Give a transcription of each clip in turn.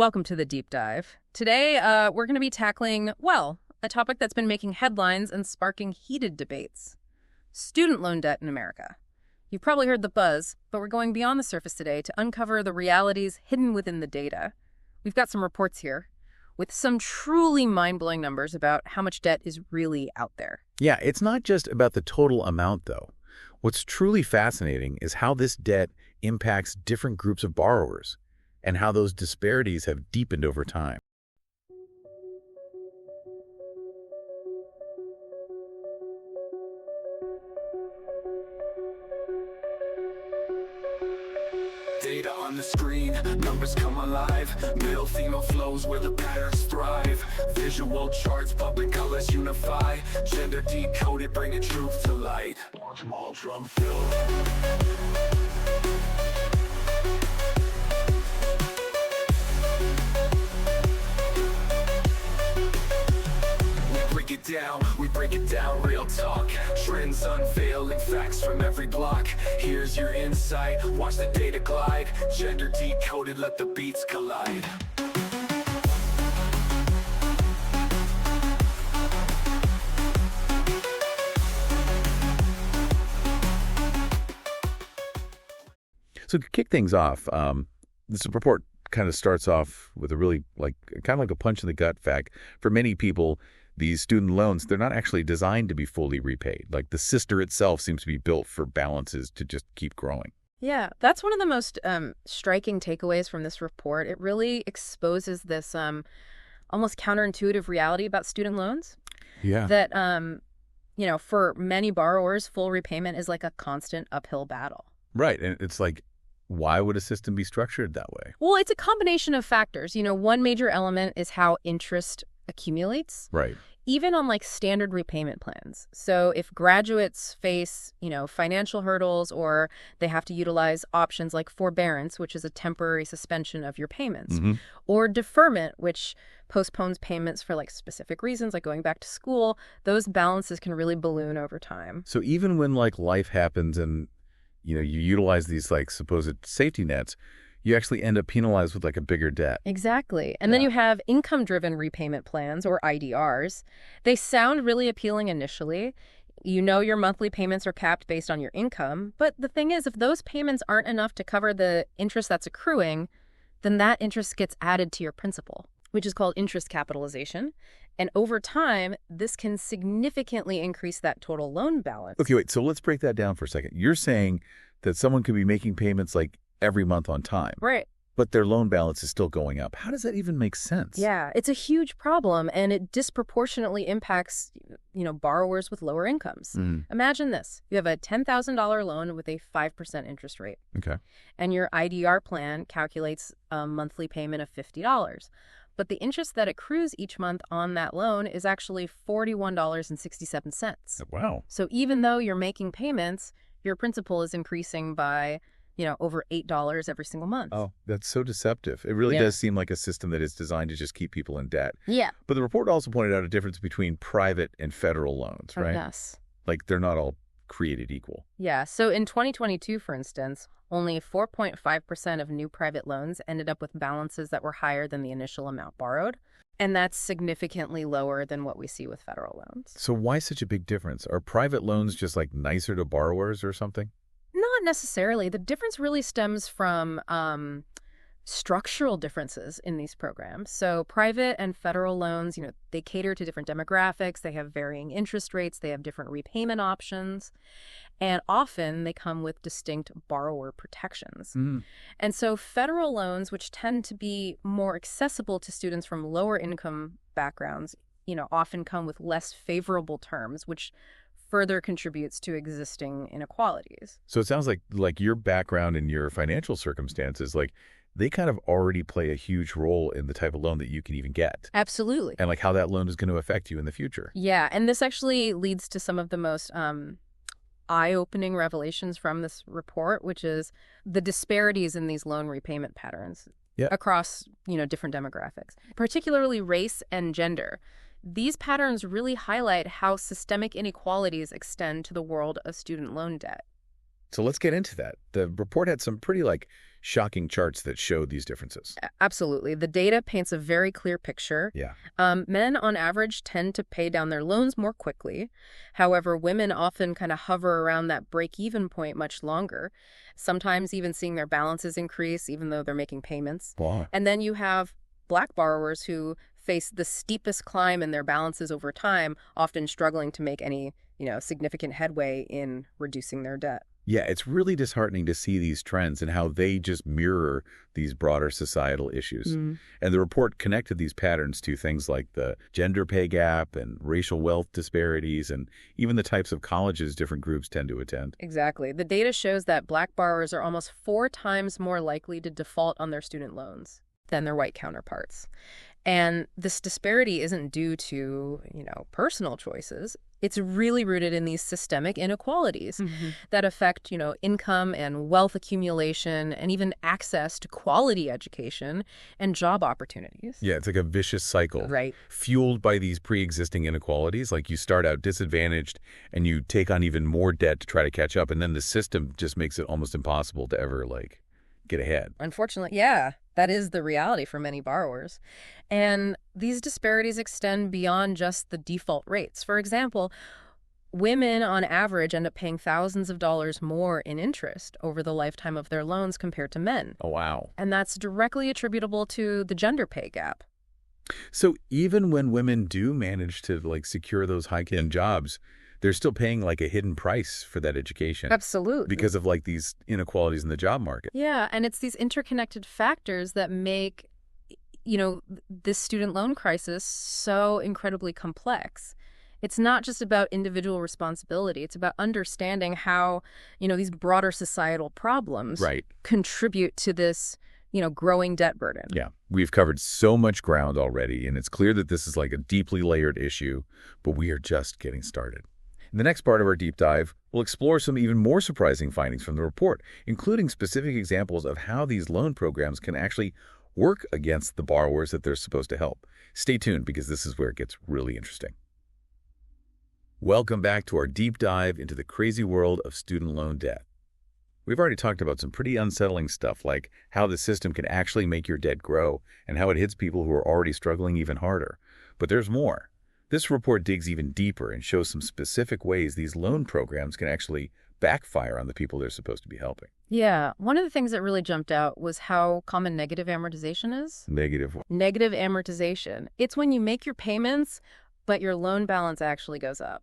Welcome to the deep dive. Today, we're going to be tackling, well, a topic that's been making headlines and sparking heated debates. Student loan debt in America. You've probably heard the buzz, but we're going beyond the surface today to uncover the realities hidden within the data. We've got some reports here with some truly mind-blowing numbers about how much debt is really out there. Yeah, it's not just about the total amount, though. What's truly fascinating is how this debt impacts different groups of borrowers and how those disparities have deepened over time. Data on the screen, numbers come alive. Male, female flows where the patterns thrive. Visual charts, public colors unify. Gender decoded, bringing truth to light. Small drum fill. We break it down, real talk. Trends unveiling, facts from every block. Here's your insight, watch the data glide. Gender decoded, let the beats collide. So to kick things off, this report kind of starts off with a really kind of like a punch in the gut fact. For many people, these student loans, they're not actually designed to be fully repaid. Like the sister itself seems to be built for balances to just keep growing. Yeah, that's one of the most striking takeaways from this report. It really exposes this almost counterintuitive reality about student loans. Yeah. That, for many borrowers, full repayment is like a constant uphill battle. Right. And it's like, why would a system be structured that way? Well, it's a combination of factors. One major element is how interest accumulates. Right. Even on standard repayment plans. So if graduates face, financial hurdles, or they have to utilize options like forbearance, which is a temporary suspension of your payments, or deferment, which postpones payments for specific reasons, like going back to school, those balances can really balloon over time. So even when life happens and you utilize these supposed safety nets, you actually end up penalized with a bigger debt. Exactly. And then you have income-driven repayment plans, or IDRs. They sound really appealing initially. Your monthly payments are capped based on your income. But the thing is, if those payments aren't enough to cover the interest that's accruing, then that interest gets added to your principal, which is called interest capitalization. And over time, this can significantly increase that total loan balance. Okay, wait. So let's break that down for a second. You're saying that someone could be making payments every month on time. Right. But their loan balance is still going up. How does that even make sense? Yeah, it's a huge problem, and it disproportionately impacts, borrowers with lower incomes. Imagine this. You have a $10,000 loan with a 5% interest rate. Okay. And your IDR plan calculates a monthly payment of $50. But the interest that accrues each month on that loan is actually $41.67. Wow. So even though you're making payments, your principal is increasing by over $8 every single month. Oh, that's so deceptive. It really does seem like a system that is designed to just keep people in debt. Yeah. But the report also pointed out a difference between private and federal loans, right? Yes. They're not all created equal. Yeah. So in 2022, for instance, only 4.5% of new private loans ended up with balances that were higher than the initial amount borrowed. And that's significantly lower than what we see with federal loans. So why such a big difference? Are private loans just nicer to borrowers or something? Not necessarily. The difference really stems from structural differences in these programs. So private and federal loans, they cater to different demographics. They have varying interest rates. They have different repayment options. And often they come with distinct borrower protections. And so federal loans, which tend to be more accessible to students from lower income backgrounds, often come with less favorable terms, which further contributes to existing inequalities. So it sounds like your background and your financial circumstances, they kind of already play a huge role in the type of loan that you can even get. Absolutely. And how that loan is going to affect you in the future. Yeah, and this actually leads to some of the most eye-opening revelations from this report, which is the disparities in these loan repayment patterns across, different demographics, particularly race and gender. These patterns really highlight how systemic inequalities extend to the world of student loan debt. So let's get into that. The report had some pretty shocking charts that showed these differences. Absolutely. The data paints a very clear picture. Yeah. Men, on average, tend to pay down their loans more quickly. However, women often kind of hover around that break-even point much longer, sometimes even seeing their balances increase even though they're making payments. Wow. And then you have Black borrowers who face the steepest climb in their balances over time, often struggling to make any, significant headway in reducing their debt. Yeah, it's really disheartening to see these trends and how they just mirror these broader societal issues. And the report connected these patterns to things like the gender pay gap and racial wealth disparities and even the types of colleges different groups tend to attend. Exactly. The data shows that Black borrowers are almost 4 times more likely to default on their student loans than their white counterparts. And this disparity isn't due to, personal choices. It's really rooted in these systemic inequalities that affect, income and wealth accumulation and even access to quality education and job opportunities. Yeah, it's like a vicious cycle. Right. Fueled by these pre-existing inequalities, like you start out disadvantaged and you take on even more debt to try to catch up, and then the system just makes it almost impossible to ever, get ahead. Unfortunately, yeah, that is the reality for many borrowers. And these disparities extend beyond just the default rates. For example, women on average end up paying thousands of dollars more in interest over the lifetime of their loans compared to men. Oh, wow. And that's directly attributable to the gender pay gap. So even when women do manage to, secure those high-end jobs, they're still paying a hidden price for that education. Absolutely. Because of these inequalities in the job market. Yeah, and it's these interconnected factors that make, this student loan crisis so incredibly complex. It's not just about individual responsibility. It's about understanding how, these broader societal problems contribute to this, growing debt burden. Yeah, we've covered so much ground already, and it's clear that this is a deeply layered issue, but we are just getting started. In the next part of our deep dive, we'll explore some even more surprising findings from the report, including specific examples of how these loan programs can actually work against the borrowers that they're supposed to help. Stay tuned because this is where it gets really interesting. Welcome back to our deep dive into the crazy world of student loan debt. We've already talked about some pretty unsettling stuff like how the system can actually make your debt grow and how it hits people who are already struggling even harder. But there's more. This report digs even deeper and shows some specific ways these loan programs can actually backfire on the people they're supposed to be helping. Yeah. One of the things that really jumped out was how common negative amortization is. Negative amortization. It's when you make your payments, but your loan balance actually goes up.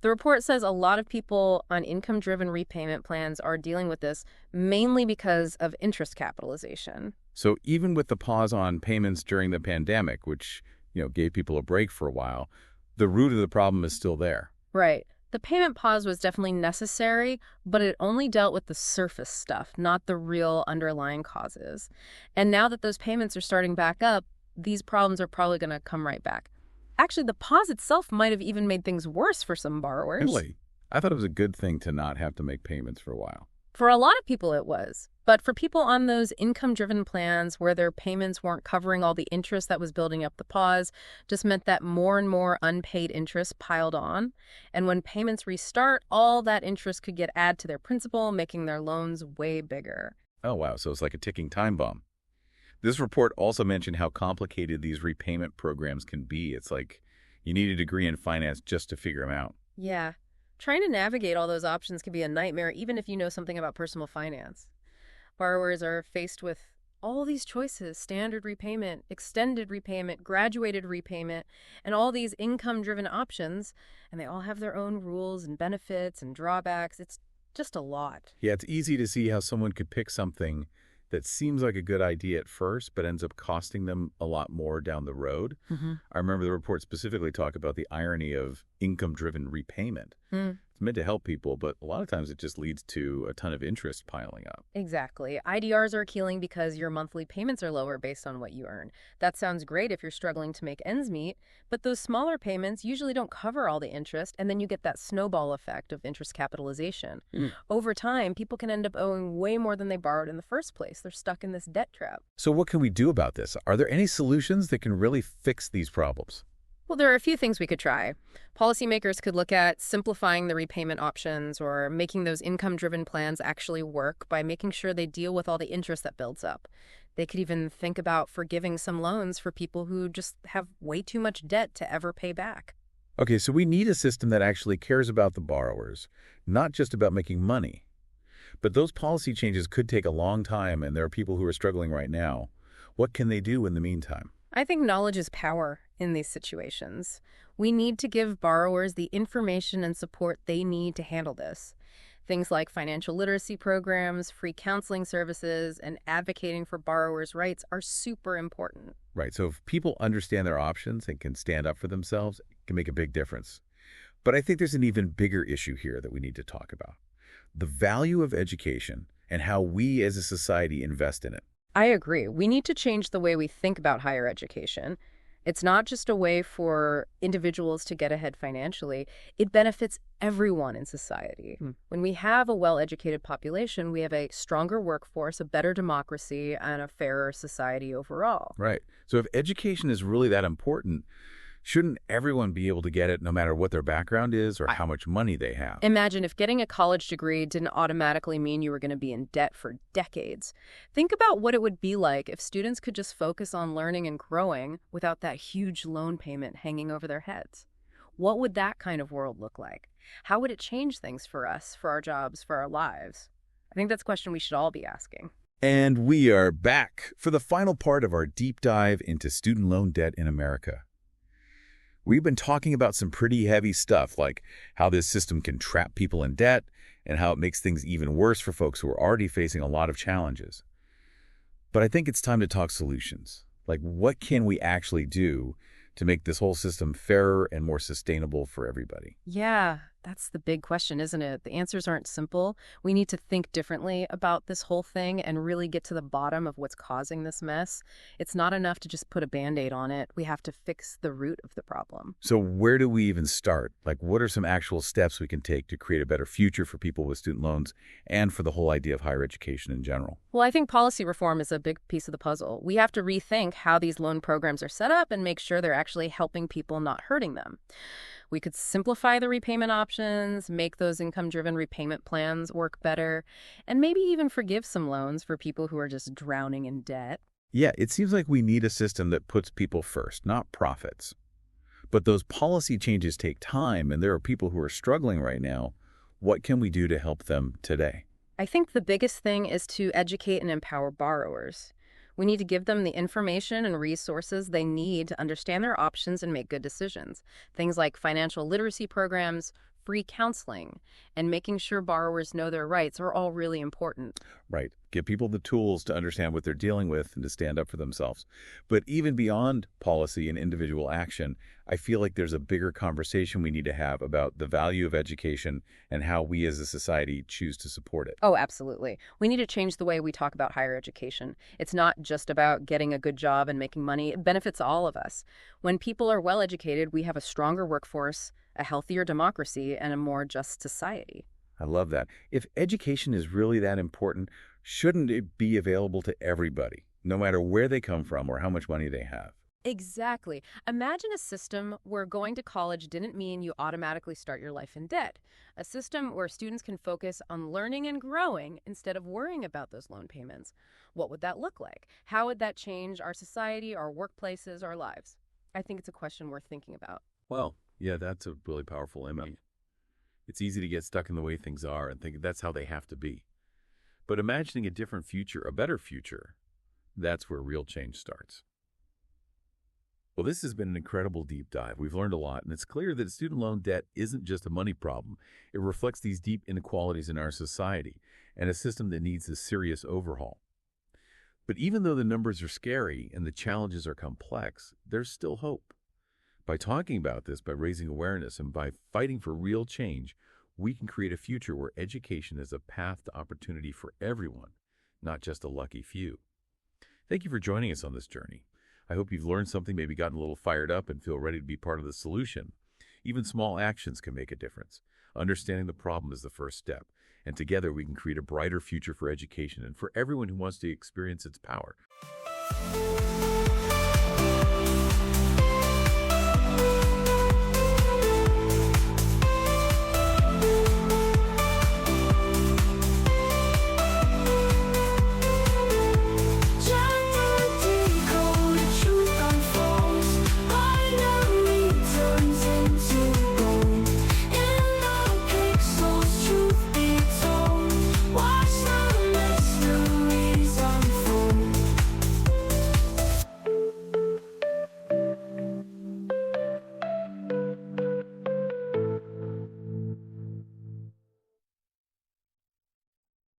The report says a lot of people on income-driven repayment plans are dealing with this mainly because of interest capitalization. So even with the pause on payments during the pandemic, which gave people a break for a while, the root of the problem is still there. Right. The payment pause was definitely necessary, but it only dealt with the surface stuff, not the real underlying causes. And now that those payments are starting back up, these problems are probably going to come right back. Actually, the pause itself might have even made things worse for some borrowers. Really? I thought it was a good thing to not have to make payments for a while. For a lot of people, it was. But for people on those income-driven plans where their payments weren't covering all the interest that was building up, the pause just meant that more and more unpaid interest piled on. And when payments restart, all that interest could get added to their principal, making their loans way bigger. Oh, wow. So it's like a ticking time bomb. This report also mentioned how complicated these repayment programs can be. It's like you need a degree in finance just to figure them out. Yeah. Trying to navigate all those options can be a nightmare, even if you know something about personal finance. Borrowers are faced with all these choices: standard repayment, extended repayment, graduated repayment, and all these income-driven options. And they all have their own rules and benefits and drawbacks. It's just a lot. Yeah, it's easy to see how someone could pick something that seems like a good idea at first, but ends up costing them a lot more down the road. I remember the report specifically talked about the irony of income-driven repayment. It's meant to help people, but a lot of times it just leads to a ton of interest piling up. Exactly. IDRs are appealing because your monthly payments are lower based on what you earn. That sounds great if you're struggling to make ends meet, but those smaller payments usually don't cover all the interest, and then you get that snowball effect of interest capitalization. Over time, people can end up owing way more than they borrowed in the first place. They're stuck in this debt trap. So what can we do about this? Are there any solutions that can really fix these problems? Well, there are a few things we could try. Policymakers could look at simplifying the repayment options or making those income-driven plans actually work by making sure they deal with all the interest that builds up. They could even think about forgiving some loans for people who just have way too much debt to ever pay back. Okay, so we need a system that actually cares about the borrowers, not just about making money. But those policy changes could take a long time, and there are people who are struggling right now. What can they do in the meantime? I think knowledge is power in these situations. We need to give borrowers the information and support they need to handle this. Things like financial literacy programs, free counseling services, and advocating for borrowers' rights are super important. Right, so if people understand their options and can stand up for themselves, it can make a big difference. But I think there's an even bigger issue here that we need to talk about. The value of education and how we as a society invest in it. I agree. We need to change the way we think about higher education. It's not just a way for individuals to get ahead financially. It benefits everyone in society. When we have a well-educated population, we have a stronger workforce, a better democracy, and a fairer society overall. Right. So if education is really that important, shouldn't everyone be able to get it no matter what their background is or how much money they have? Imagine if getting a college degree didn't automatically mean you were going to be in debt for decades. Think about what it would be like if students could just focus on learning and growing without that huge loan payment hanging over their heads. What would that kind of world look like? How would it change things for us, for our jobs, for our lives? I think that's a question we should all be asking. And we are back for the final part of our deep dive into student loan debt in America. We've been talking about some pretty heavy stuff, like how this system can trap people in debt and how it makes things even worse for folks who are already facing a lot of challenges. But I think it's time to talk solutions. Like, what can we actually do to make this whole system fairer and more sustainable for everybody? Yeah, that's the big question, isn't it? The answers aren't simple. We need to think differently about this whole thing and really get to the bottom of what's causing this mess. It's not enough to just put a Band-Aid on it. We have to fix the root of the problem. So where do we even start? Like, what are some actual steps we can take to create a better future for people with student loans and for the whole idea of higher education in general? Well, I think policy reform is a big piece of the puzzle. We have to rethink how these loan programs are set up and make sure they're actually helping people, not hurting them. We could simplify the repayment options, make those income-driven repayment plans work better, and maybe even forgive some loans for people who are just drowning in debt. Yeah, it seems like we need a system that puts people first, not profits. But those policy changes take time, and there are people who are struggling right now. What can we do to help them today? I think the biggest thing is to educate and empower borrowers. We need to give them the information and resources they need to understand their options and make good decisions. Things like financial literacy programs, free counseling, and making sure borrowers know their rights are all really important. Right. Give people the tools to understand what they're dealing with and to stand up for themselves. But even beyond policy and individual action, I feel like there's a bigger conversation we need to have about the value of education and how we as a society choose to support it. Oh, absolutely. We need to change the way we talk about higher education. It's not just about getting a good job and making money. It benefits all of us. When people are well educated, we have a stronger workforce, a healthier democracy, and a more just society. I love that. If education is really that important, shouldn't it be available to everybody, no matter where they come from or how much money they have? Exactly. Imagine a system where going to college didn't mean you automatically start your life in debt. A system where students can focus on learning and growing instead of worrying about those loan payments. What would that look like? How would that change our society, our workplaces, our lives? I think it's a question worth thinking about. Well, yeah, that's a really powerful image. It's easy to get stuck in the way things are and think that's how they have to be. But imagining a different future, a better future, that's where real change starts. Well, this has been an incredible deep dive. We've learned a lot, and it's clear that student loan debt isn't just a money problem. It reflects these deep inequalities in our society and a system that needs a serious overhaul. But even though the numbers are scary and the challenges are complex, there's still hope. By talking about this, by raising awareness, and by fighting for real change, we can create a future where education is a path to opportunity for everyone, not just a lucky few. Thank you for joining us on this journey. I hope you've learned something, maybe gotten a little fired up and feel ready to be part of the solution. Even small actions can make a difference. Understanding the problem is the first step, and together we can create a brighter future for education and for everyone who wants to experience its power.